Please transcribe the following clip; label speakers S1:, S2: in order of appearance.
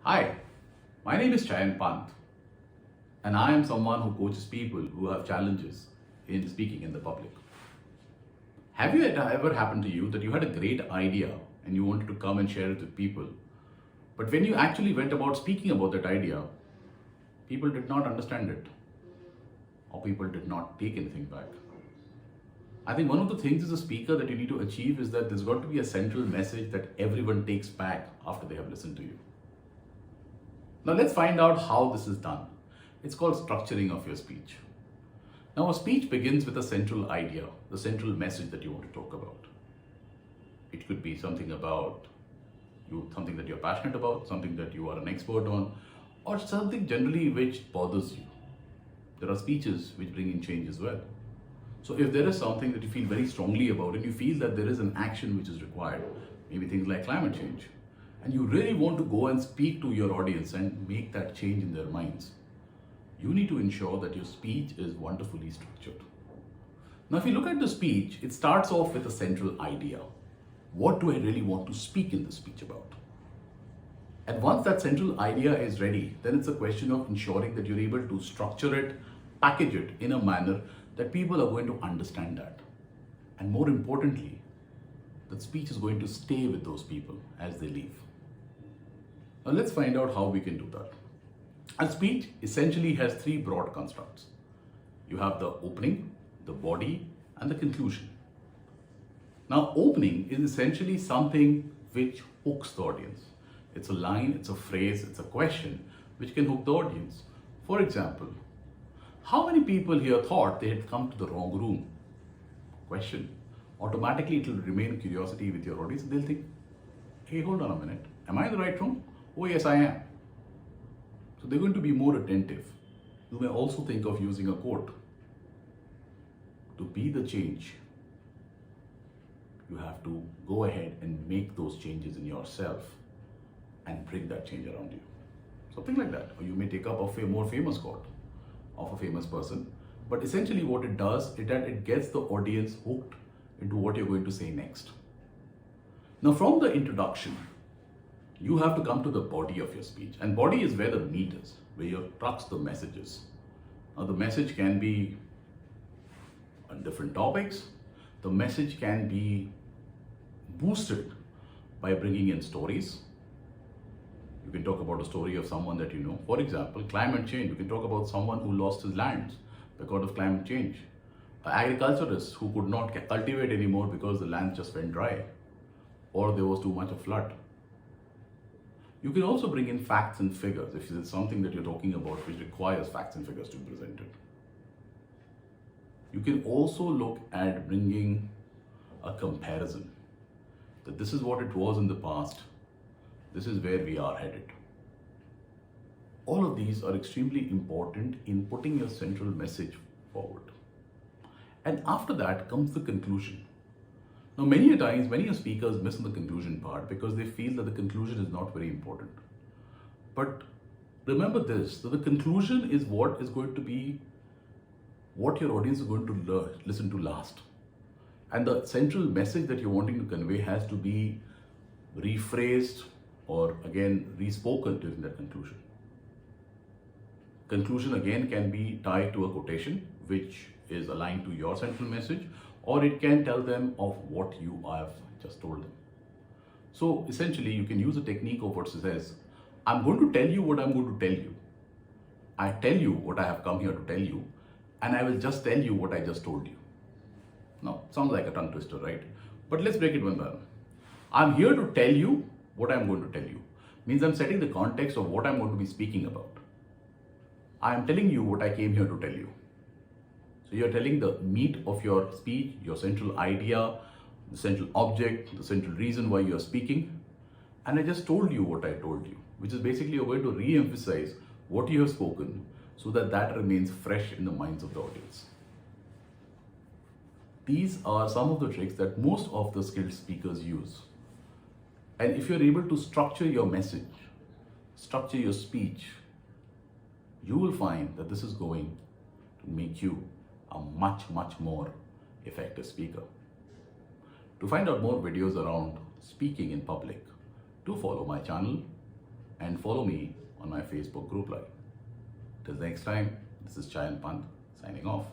S1: Hi, my name is Chayan Pant, and I am someone who coaches people who have challenges in speaking in the public. Have you ever happened to you that you had a great idea and you wanted to come and share it with people, but when you actually went about speaking about that idea, people did not understand it or people did not take anything back? I think one of the things as a speaker that you need to achieve is that there's got to be a central message that everyone takes back after they have listened to you. Now let's find out how this is done. It's called structuring of your speech. Now a speech begins with a central idea, the central message that you want to talk about. It could be something about you, something that you're passionate about, something that you are an expert on, or something generally which bothers you. There are speeches which bring in change as well. So if there is something that you feel very strongly about and you feel that there is an action which is required, maybe things like climate change, and you really want to go and speak to your audience and make that change in their minds, you need to ensure that your speech is wonderfully structured. Now, if you look at the speech, it starts off with a central idea. What do I really want to speak in the speech about? And once that central idea is ready, then it's a question of ensuring that you're able to structure it, package it in a manner that people are going to understand that. And more importantly, that speech is going to stay with those people as they leave. Now let's find out how we can do that. A speech essentially has three broad constructs. You have the opening, the body, and the conclusion. Now, opening is essentially something which hooks the audience. It's a line, it's a phrase, it's a question which can hook the audience. For example, how many people here thought they had come to the wrong room? Question. Automatically, it will remain curiosity with your audience. They'll think, hey, hold on a minute. Am I in the right room? Oh, yes, I am. So they're going to be more attentive. You may also think of using a quote. To be the change, you have to go ahead and make those changes in yourself and bring that change around you. Something like that. Or you may take up a more famous quote of a famous person. But essentially what it does is that it gets the audience hooked into what you're going to say next. Now from the introduction, you have to come to the body of your speech. And body is where the meat is, where you crux the messages. Now the message can be on different topics. The message can be boosted by bringing in stories. You can talk about a story of someone that you know. For example, climate change. You can talk about someone who lost his lands because of climate change. An agriculturist who could not cultivate anymore because the land just went dry or there was too much of flood. You can also bring in facts and figures if it's something that you're talking about which requires facts and figures to be presented. You can also look at bringing a comparison that this is what it was in the past, this is where we are headed. All of these are extremely important in putting your central message forward. And after that comes the conclusion. Now, many a times, many speakers miss the conclusion part because they feel that the conclusion is not very important. But remember this, that the conclusion is what is going to be what your audience is going to listen to last. And the central message that you're wanting to convey has to be rephrased or again respoken during that conclusion. Conclusion again can be tied to a quotation which is aligned to your central message, or it can tell them of what you have just told them. So essentially you can use a technique of what says, I'm going to tell you what I'm going to tell you. I tell you what I have come here to tell you, and I will just tell you what I just told you. Now, sounds like a tongue twister, right? But let's break it one by one. I'm here to tell you what I'm going to tell you. Means I'm setting the context of what I'm going to be speaking about. I am telling you what I came here to tell you. So you're telling the meat of your speech, your central idea, the central object, the central reason why you're speaking. And I just told you what I told you, which is basically you're going to re-emphasize what you have spoken so that that remains fresh in the minds of the audience. These are some of the tricks that most of the skilled speakers use. And if you're able to structure your message, structure your speech, you will find that this is going to make you a much more effective speaker. To find out more videos around speaking in public, do follow my channel and and follow me on my Facebook group line. Till next time, this is Chayan Pant signing off.